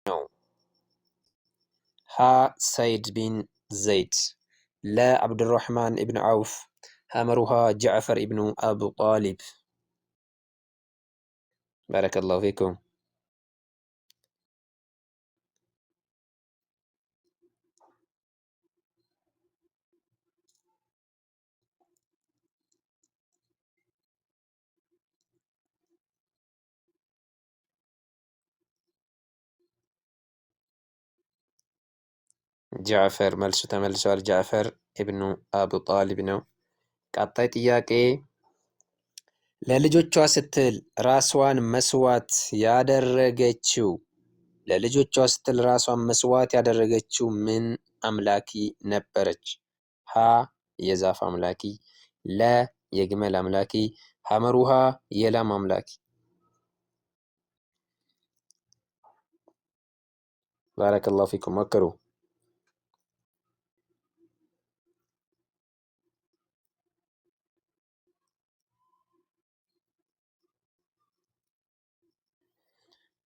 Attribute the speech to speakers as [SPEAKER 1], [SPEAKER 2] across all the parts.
[SPEAKER 1] ነው? ሀ ሰይድ ቢን ዘይድ፣ ለ አብዱራህማን ኢብን ዐውፍ፣ ሐመሩሃ ጃዕፈር ኢብኑ አቡ ጣሊብ። ባረከላሁ ፊኩም። ጃዕፈር መልሱ ተመልሷል። ጃዕፈር ኢብኑ አቡ ጣሊብ ነው። ቀጣይ ጥያቄ ለልጆቿ ስትል ራስዋን መስዋዕት ያደረገችው ምን አምላኪ ነበረች? ሀ የዛፍ አምላኪ፣ ለ የግመል አምላኪ፣ ሐመሩሃ የላም አምላኪ። ባረከላሁ ፊኩም ሞክሩ።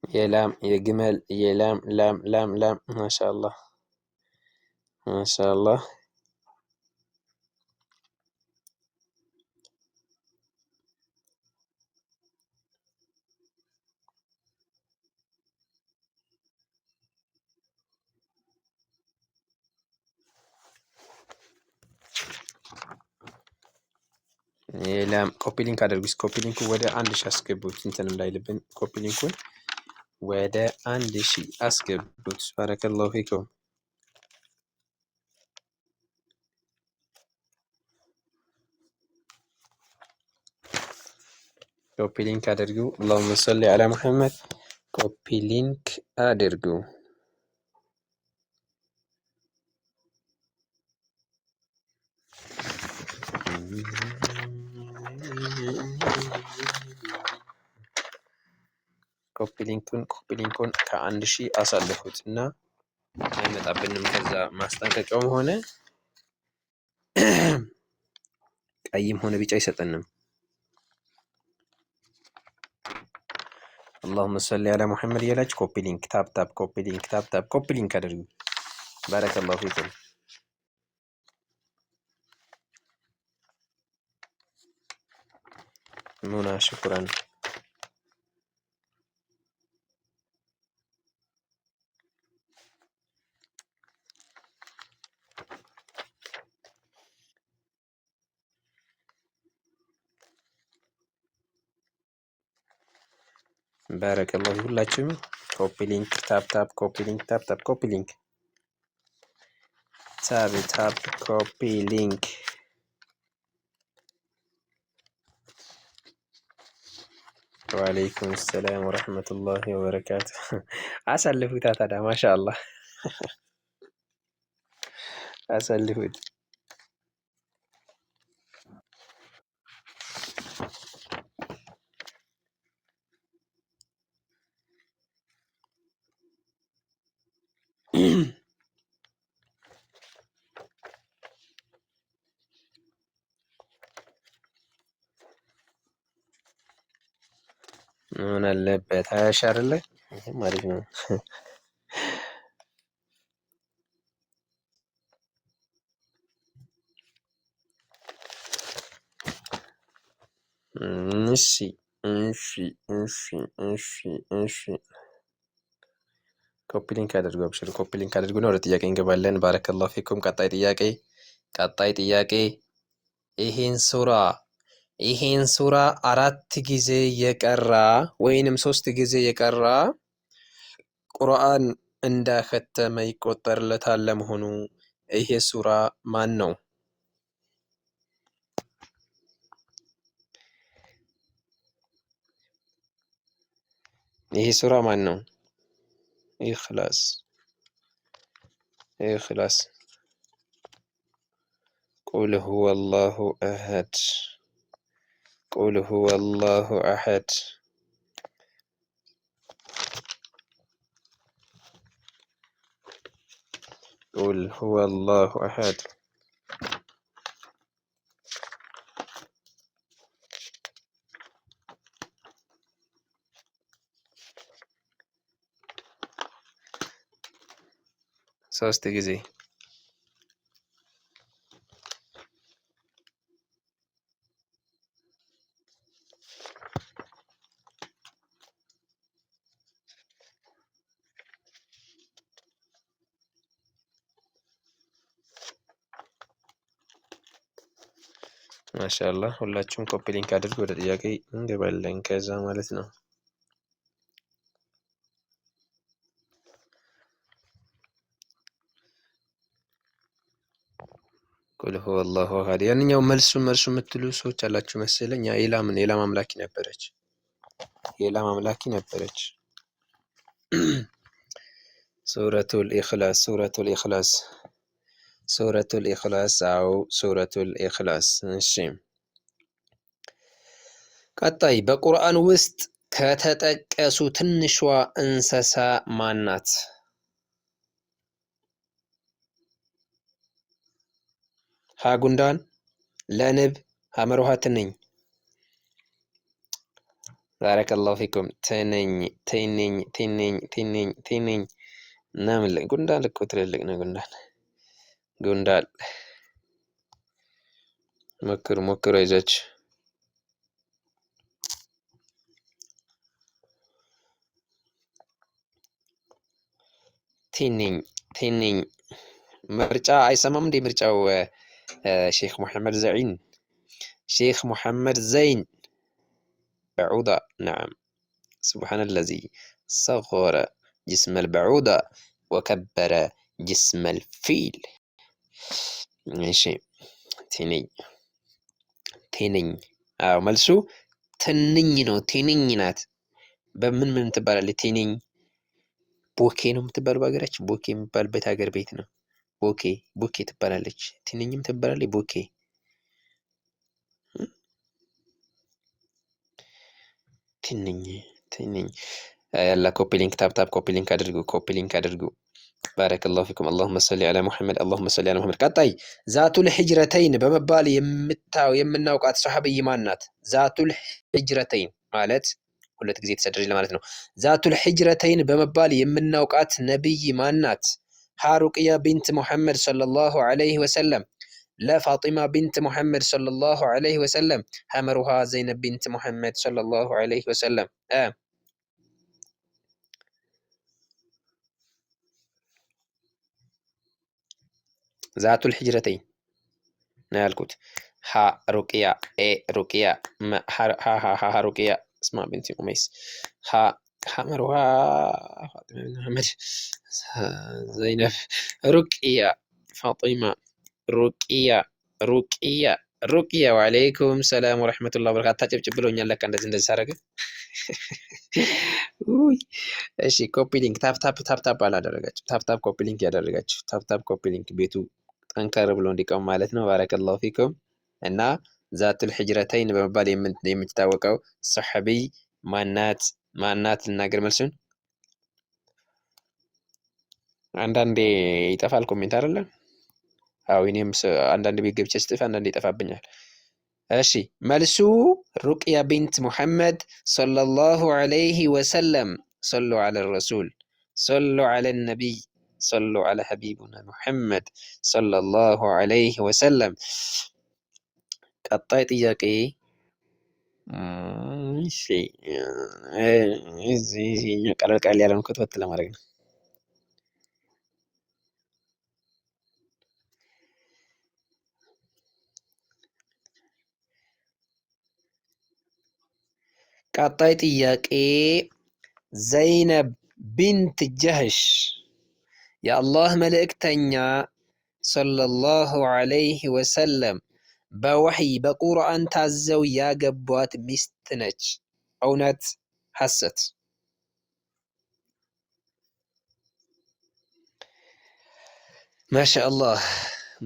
[SPEAKER 1] የላም የግመል የላም ላም ላም ላም። ማሻአላህ ማሻአላህ። የላም ኮፒ ሊንክ አድርጉ። ኮፒ ሊንኩ ወደ 1000 አስገቡት። እንትን እንዳይልብን ኮፒ ሊንኩን ወደ 1000 አስገቡት። ባረከላሁ ፊኩም። ኮፒ ሊንክ አድርጉ። አላሁመ ሰሊ አላ ሙሐመድ። ኮፒ ሊንክ አድርጉ። ኮፒ ሊንኩን ከ1000 አሳልፉት እና አይመጣብንም። ከዛ ማስጠንቀቂያውም ሆነ ቀይም ሆነ ቢጫ አይሰጠንም። አላሁመ ሰሊ አላ ሙሐመድ እያላችሁ ኮፒ ሊንክ ታፕ ታፕ ኮፒ ሊንክ ታፕ ታፕ ኮፒ ሊንክ አድርጉ። ባረከላሁ ፊኩም። ሙና ሽኩራን። ባረከላሁ ሁላችሁም ኮፒ ሊንክ ታፕ ታፕ ኮፒ ሊንክ ታፕ ታፕ ኮፒ ሊንክ ታፕ ታፕ ኮፒ ሊንክ። ወአለይኩም ሰላም ወረሕመቱላሂ ወበረካቱ። አሳልፉት ታዲያ ማሻአላህ አሳልፉት። ምን አለበት ሀያሺ አይደለ? ይሄም አሪፍ ነው። እሺ እሺ እሺ እሺ እሺ ኮፒ ሊንክ አድርጉ። አብሽር ኮፒ ሊንክ አድርጉ ነው። ወደ ጥያቄ እንገባለን። ባረከላሁ ፊኩም። ቀጣይ ጥያቄ ይሄን ሱራ 4 ጊዜ የቀራ ወይንም 3 ጊዜ የቀራ ቁርአን እንዳከተመ ይቆጠርለታል። ለመሆኑ ይሄ ሱራ ማን ነው? ይሄ ሱራ ማን ነው? ኢኽላስ ቁል ሁወላሁ አሐድ ቁል ሁወላሁ አሐድ ቁል ሁወላሁ አሐድ። 3 ጊዜ ማሻአላህ። ሁላችሁም ኮፒ ሊንክ አድርጉ። ወደ ጥያቄ እንገባለን ከዛ ማለት ነው። ቁል ሁወ አላሁ አሐድ። ያንኛው መልሱ የምትሉ ሰዎች አላችሁ መሰለኝ። የላም አምላኪ ነበረች። የላም አምላኪ ነበረች። ሱረቱል ኢኽላስ። አዎ ሱረቱል ኢኽላስ። እሺ ቀጣይ በቁርአን ውስጥ ከተጠቀሱ ትንሿ እንስሳ ማናት? ሀ ጉንዳን፣ ለንብ፣ ሐመሮሃ ትንኝ። ባረከላሁ ፊኩም። ትንኝ እናምን ጉንዳን እኮ ትልልቅ ነው። ጉንዳን ሞክሩ አይዛችሁ። ትንኝ ምርጫ አይሰማም እንዴ? ምርጫው ሼክ ሙሐመድ ዘይን በዑዳ ነዓም። سبحان الذي صغر جسم البعوضة وكبر جسم الفيل። እሺ ትንኝ አዎ መልሱ ትንኝ ነው። ትንኝ ናት። በምን ትባላለች? ትንኝ ቦኬ ነው የምትባለው በሀገራችን። ቦኬ የሚባልበት ሀገር ቤት ነው። ቦኬ ትባላለች። ትንኝም ትባላለች ቦኬ። ትንኝ ያላ ኮፒ ሊንክ ታፕ ኮፒ ሊንክ አድርጉ። ባረከላሁ ፊኩም። አላሁመ ሰሊ ዐላ ሙሐመድ። ቀጣይ ዛቱል ሂጅረተይን በመባል የምናውቃት ሰሐቢይ ማን ናት? ዛቱል ሂጅረተይን ማለት ሁለት ጊዜ ተሰደረች ለማለት ነው። ዛቱል ሂጅረተይን በመባል የምናውቃት ነቢይ ማን ናት? ሀ ሩቅያ ቢንት ሙሐመድ ሰለላሁ ዐለይሂ ወሰለም፣ ለፋጢማ ቢንት ሙሐመድ ሰለላሁ ዐለይሂ ወሰለም፣ ሐመሩሃ ዘይነብ ቢንት ሙሐመድ ሰለላሁ ዐለይሂ ወሰለም። ዛቱል ሂጅረተይን ነው ያልኩት። ሀ ሩቅያ፣ ኤ ሩቅያ፣ ሀ ሩቅያ እስማ ቢንት ኡመይስ፣ ሐመሩሃ ፋጢማ ቢንት ሙሐመድ፣ ዘይነብ፣ ሩቅያ፣ ፋጢማ፣ ሩቅያ። ወዐለይኩም ሰላም ወረሕመቱላሂ ወበረካቱህ። አታጨብጭብ ብሎኛል ለካ እንደዚህ ሳደርግ። እሺ ኮፒ ሊንክ ታፕ አላደረጋችሁ። ታፕ ኮፒ ሊንክ ያደረጋችሁ ታፕ ኮፒ ሊንክ ቤቱ ጠንከር ብሎ እንዲቆም ማለት ነው። ባረከላሁ ፊኩም። እና ዛቱል ሂጅረተይን በመባል የምትታወቀው ሰሐቢይ ማናት? ልናገር መልሱን። አንዳንዴ ይጠፋል ኮሜንት አይደለ? አዎ እኔም አንዳንድ ቤት ገብቼ ስጥፍ አንዳንዴ ይጠፋብኛል። እሺ መልሱ ሩቅያ ቢንት ሙሐመድ ሰለላሁ ዐለይሂ ወሰለም። ሰሉ ዐለ ረሱል፣ ሰሉ ዐለ ነቢይ፣ ሰሉ ዐለ ሐቢቡና ሙሐመድ ሰለላሁ ዐለይሂ ወሰለም። ቀጣይ ጥያቄ ቀለል ያለ ነው ክትወት ለማድረግ ነው። ቀጣይ ጥያቄ ዘይነብ ቢንት ጀህሽ የአላህ መልእክተኛ ሰለላሁ ዐለይሂ ወሰለም በወሕይ በቁርአን ታዘው ያገቧት ሚስት ነች። እውነት ሐሰት?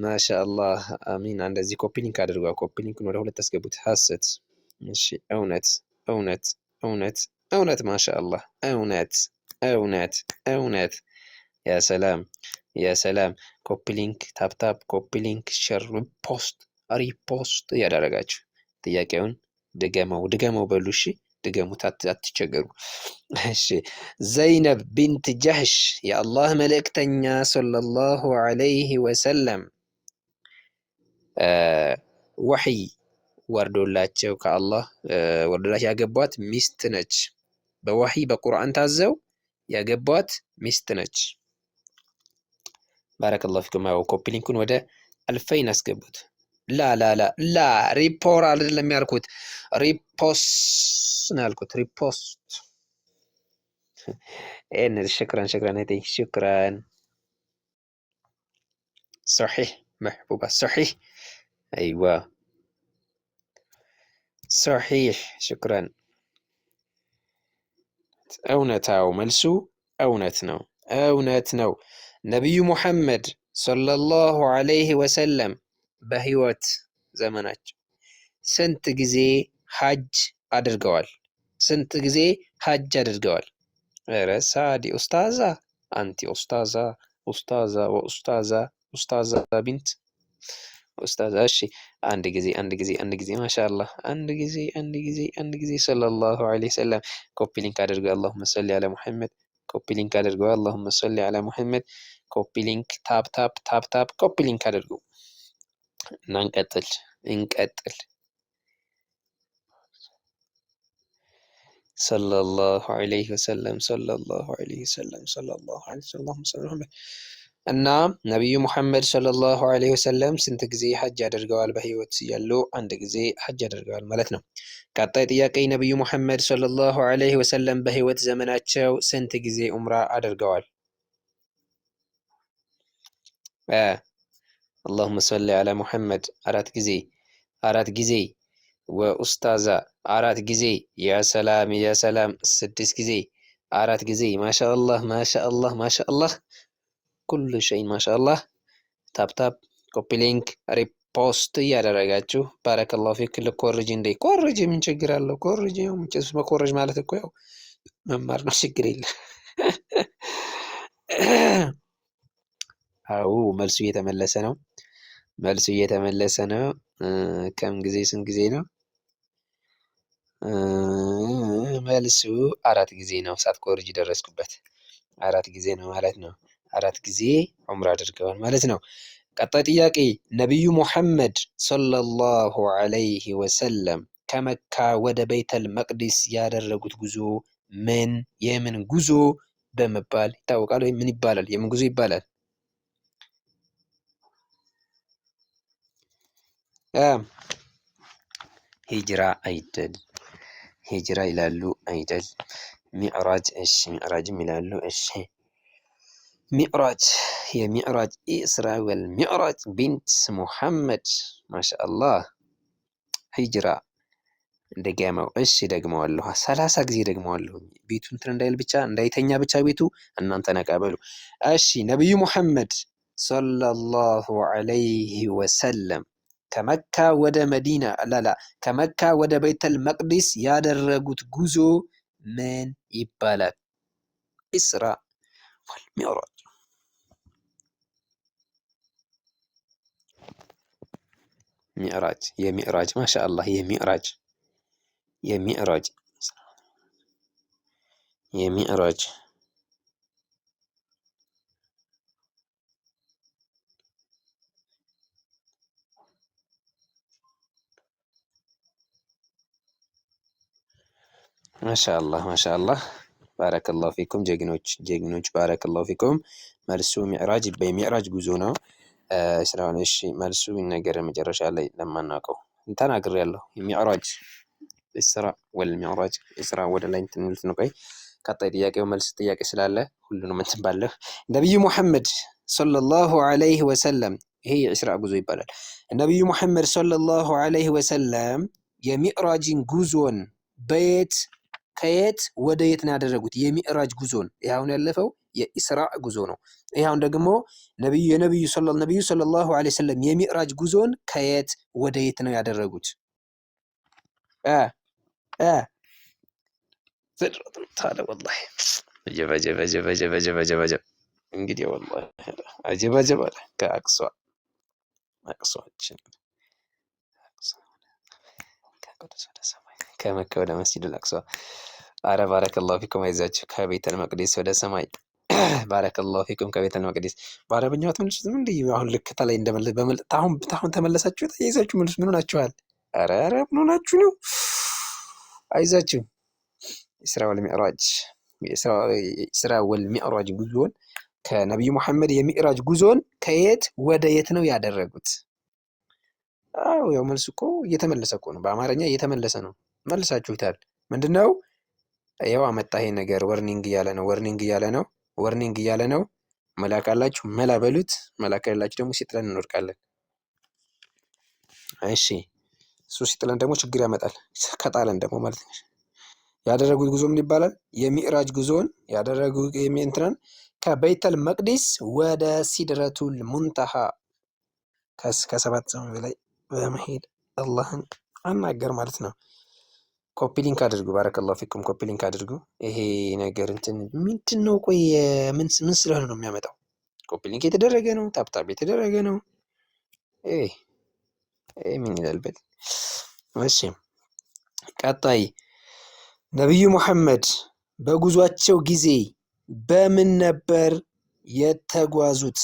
[SPEAKER 1] ማሻአላህ አሚን። እንደዚህ ኮፒ ሊንክ አድርጓ። ኮፒ ሊንክን ወደ 2 አስገቡት። ሐሰት። እሺ እውነት ማሻአላህ እውነት። ያ ሰላም ኮፒ ሊንክ ታፕ ኮፒ ሊንክ ሸር ሪፖስት ያደረጋችሁ ጥያቄውን ድገመው በሉ። እሺ ድገሙት፣ አትቸገሩ። እሺ ዘይነብ ቢንት ጀህሽ የአላህ መልእክተኛ ሰለላሁ ዐለይሂ ወሰለም ወሕይ ወርዶላቸው ከአላህ ወርዶላቸው ያገቧት ሚስት ነች። በወሕይ በቁርአን ታዘው ያገቧት ሚስት ነች። ባረከላሁ ፊኩም። ያው ኮፒ ሊንኩን ወደ አልፈይን አስገቡት። ላ ሪፖር አይደለም ያልኩት፣ ሪፖስት ነው ያልኩት። ሪፖስት إن شكرا هدي شكرا. صحيح محبوبة صحيح. أيوة صحيح شكرا. أونتاو ملسو أونت نو نبي محمد صلى الله عليه وسلم بهيوت زمانات سنت جزي حج أدرجوال سنت جزي حج أدرجوال رسادي أستاذة أنت أستاذة وأستاذة بنت أستاذة أشي عند جزي ما شاء الله عند جزي صلى الله عليه وسلم. كوبي لينك أدرجو اللهم صل على محمد. كوبي لينك أدرجو اللهم صل على محمد. كوبي لينك تاب كوبي لينك أدرجو. ننقتل صلى الله عليه وسلم اللهم صل على محمد. እና ነቢዩ ሙሐመድ ሰለላሁ ዐለይሂ ወሰለም ስንት ጊዜ ሐጅ አድርገዋል? በህይወት ያሉ አንድ ጊዜ ሐጅ አድርገዋል ማለት ነው። ቀጣይ ጥያቄ ነቢዩ ሙሐመድ ሰለላሁ ዐለይሂ ወሰለም በህይወት ዘመናቸው ስንት ጊዜ ዑምራ አድርገዋል? اللهم صل على محمد አራት ጊዜ ወኡስታዛ አራት ጊዜ ያ ሰላም ስድስት ጊዜ አራት ጊዜ ማሻአላህ ኩሉ ሸይን ማሻአላህ። ታፕታፕ ኮፒ ሊንክ ሪፖስት እያደረጋችሁ ባረከላሁ ፊክ። ልኮርጅ እንዴ ኮርጅ፣ ምን ችግር አለው? ኮርጅ መኮረጅ ማለት እኮ ያው መማር ነው፣ ችግር የለም። አው መልሱ እየተመለሰ ነው። ከም ጊዜ ስንት ጊዜ ነው? መልሱ አራት ጊዜ ነው። ሳትኮርጅ ደረስኩበት። አራት ጊዜ ነው ማለት ነው። አራት ጊዜ ዑምራ አድርገዋል ማለት ነው። ቀጣይ ጥያቄ ነቢዩ ሙሐመድ ሰለላሁ ዐለይሂ ወሰለም ከመካ ወደ ቤተል መቅዲስ ያደረጉት ጉዞ የምን ጉዞ በመባል ይታወቃል? ወይም ምን ይባላል? የምን ጉዞ ይባላል? ሂጅራ አይደል? ሂጅራ ይላሉ አይደል? ሚዕራጅ፣ እሺ ሚዕራጅም ይላሉ። እሺ ሚዕራጅ፣ የሚዕራጅ ኢስራ ወልሚዕራጅ ቢንት ሙሐመድ ማሻአላህ። ሂጅራ እንደገመው። እሺ ደግመዋለሁ፣ 30 ጊዜ ደግመዋለሁ። ቤቱ እንትን እንዳይል ብቻ እንዳይተኛ ብቻ ቤቱ እናንተ ነቃበሉ። እሺ ነብዩ ሙሐመድ ሰለላሁ ዐለይሂ ወሰለም ከመካ ወደ መዲና ከመካ ወደ ቤተል መቅዲስ ያደረጉት ጉዞ ምን ይባላል? ኢስራ ወልሚዕራጅ። ሚዕራጅ፣ የሚዕራጅ ማሻአላህ። የሚዕራጅ ማሻአላህ ባረከላሁ ፊኩም ጀግኖች ባረከላሁ ፊኩም። መልሱ ሚዕራጅ በሚዕራጅ ጉዞ ነው። ስራውን እሺ መልሱ ነገር መጨረሻ ላይ ለማናውቀው ተናግሬያለሁ። ሚዕራጅ ኢስራ ወልሚዕራጅ ኢስራ ወደ ላይ እንትን ነው። ቆይ ቀጣይ ጥያቄው መልስ ጥያቄ ስላለ ሁሉንም እንትን ባለው ነብዩ ሙሐመድ ሰለላሁ ዐለይሂ ወሰለም ይሄ የኢስራ ጉዞ ይባላል። ነብዩ ሙሐመድ ሰለላሁ ዐለይሂ ወሰለም የሚዕራጅን ጉዞን ከየት ወደ የት ነው ያደረጉት? የሚዕራጅ ጉዞን። ይሄ አሁን ያለፈው የኢስራእ ጉዞ ነው። ይሄ አሁን ደግሞ ነብዩ ሰለላሁ ዐለይሂ ወሰለም የሚዕራጅ ጉዞን ከየት ወደ የት ነው ያደረጉት? ታለ ወላሂ አጀብ እንግዲህ ወላሂ አጀብ አለ ከአቅሷ ከመካ ወደ መስጂዱል አቅሷ። አረ ባረከላሁ ፊኩም አይዛችሁ። ከቤተል መቅዲስ ወደ ሰማይ ባረከላሁ ፊኩም ከቤተል መቅዲስ። በአረብኛው አትመልሱትም እንዴ? አሁን ልክ ተላይ አሁን ተመለሳችሁ ተያይዛችሁ መልሱ። ምን ሆናችኋል? አረ ምን ሆናችሁ ነው? አይዛችሁ። ኢስራ ወልሚዕራጅ ኢስራ ወልሚዕራጅ ጉዞን ከነቢዩ መሐመድ የሚዕራጅ ጉዞን ከየት ወደ የት ነው ያደረጉት? አዎ ያው መልሱ እኮ እየተመለሰ እኮ ነው። በአማርኛ እየተመለሰ ነው። መልሳችሁታል። ምንድነው? ያው አመጣ ይሄ ነገር ወርኒንግ እያለ ነው። ወርኒንግ እያለ ነው። መላክ አላችሁ መላ በሉት። መላክ ያላችሁ ደግሞ ሲጥለን እንወድቃለን። እሺ እሱ ሲጥለን ደግሞ ችግር ያመጣል። ከጣለን ደግሞ ማለት ነው። ያደረጉት ጉዞ ምን ይባላል? የሚዕራጅ ጉዞን ያደረጉት እንትናን ከበይተል መቅዲስ ወደ ሲድረቱል ሙንተሃ ከሰባት ሰማይ በላይ በመሄድ አላህን አናገር ማለት ነው። ኮፒ ሊንክ አድርጉ። ባረከላሁ ፊኩም ኮፒ ሊንክ አድርጉ። ይሄ ነገር እንትን ምንድን ነው? ቆይ ምን ስለሆነ ነው የሚያመጣው? ኮፒ ሊንክ የተደረገ ነው፣ ታፕታፕ የተደረገ ነው። ምን ይላል በል። እሺ ቀጣይ ነቢዩ ሙሐመድ በጉዟቸው ጊዜ በምን ነበር የተጓዙት?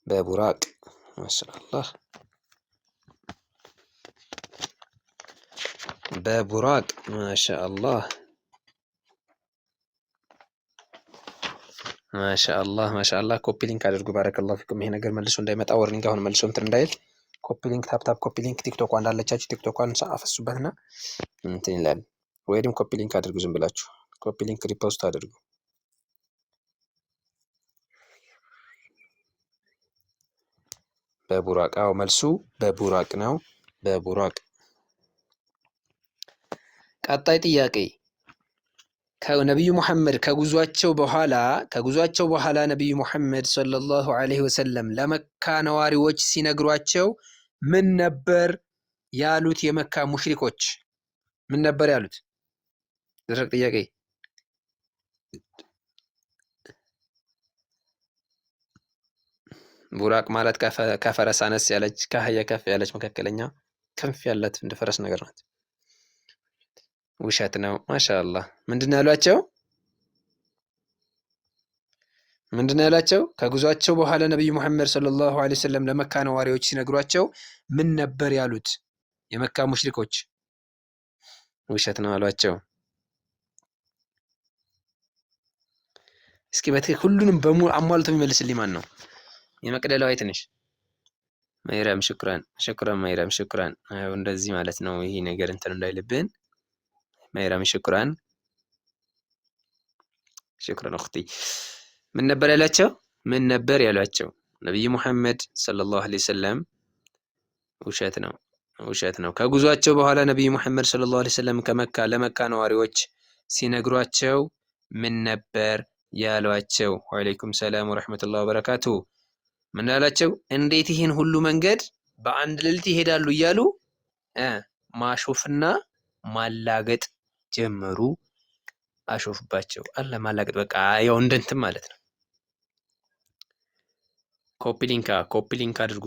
[SPEAKER 1] በቡራቅ ማሻአላህ፣ በቡራቅ ማሻአላህ፣ ማሻአላህ። ኮፒ ሊንክ አድርጉ። ባረከላሁ ፊኩም። ይሄ ነገር መልሶ እንዳይመጣ ወርኒንግ አሁን መልሶ እንትን እንዳይል ኮፒ ሊንክ ታፕታፕ ኮፒ ሊንክ ቲክቶክ እንዳለቻችሁ ቲክቶኳን አፈሱበትና እንትን ይላል። ወይም ኮፒ ሊንክ አድርጉ። ዝም ብላችሁ ኮፒ ሊንክ ሪፖስት አድርጉ። በቡራቅ አዎ፣ መልሱ በቡራቅ ነው። በቡራቅ። ቀጣይ ጥያቄ ከነቢዩ ሙሐመድ ከጉዟቸው በኋላ ነቢዩ ሙሐመድ ሰለላሁ ዐለይሂ ወሰለም ለመካ ነዋሪዎች ሲነግሯቸው ምን ነበር ያሉት? የመካ ሙሽሪኮች ምን ነበር ያሉት? ደረቅ ጥያቄ። ቡራቅ ማለት ከፈረስ አነስ ያለች ከአህያ ከፍ ያለች መካከለኛ ክንፍ ያላት እንደ ፈረስ ነገር ናት። ውሸት ነው። ማሻአላህ። ምንድን ነው ያሏቸው? ከጉዟቸው በኋላ ነቢዩ ሙሐመድ ሰለላሁ ዐለይሂ ወሰለም ለመካ ነዋሪዎች ሲነግሯቸው ምን ነበር ያሉት? የመካ ሙሽሪኮች ውሸት ነው አሏቸው። እስኪ በትክክል ሁሉንም በሙሉ አሟልቶ የሚመልስልኝ ማን ነው? የመቅደላዊ ትንሽ መይራም ሽክራን መይራም ሽክራን። እንደዚህ ማለት ነው። ይሄ ነገር እንትን እንዳይልብን መይራም ሽክራን እኽቲ። ምን ነበር ያሏቸው? ነቢዩ ሙሐመድ ሰለላሁ ዐለይሂ ወሰለም ውሸት ነው። ከጉዟቸው በኋላ ነቢዩ ሙሐመድ ሰለላሁ ዐለይሂ ወሰለም ለመካ ነዋሪዎች ሲነግሯቸው ምን ነበር ያሏቸው? ወአለይኩም ሰላም ወረሕመቱላሂ ወበረካቱሁ። ምን ያላቸው? እንዴት ይህን ሁሉ መንገድ በአንድ ሌሊት ይሄዳሉ እያሉ ማሾፍና ማላገጥ ጀመሩ። አሾፍባቸው አለ ማላገጥ፣ በቃ ያው እንደንትን ማለት ነው። ኮፒ ሊንክ አድርጉ።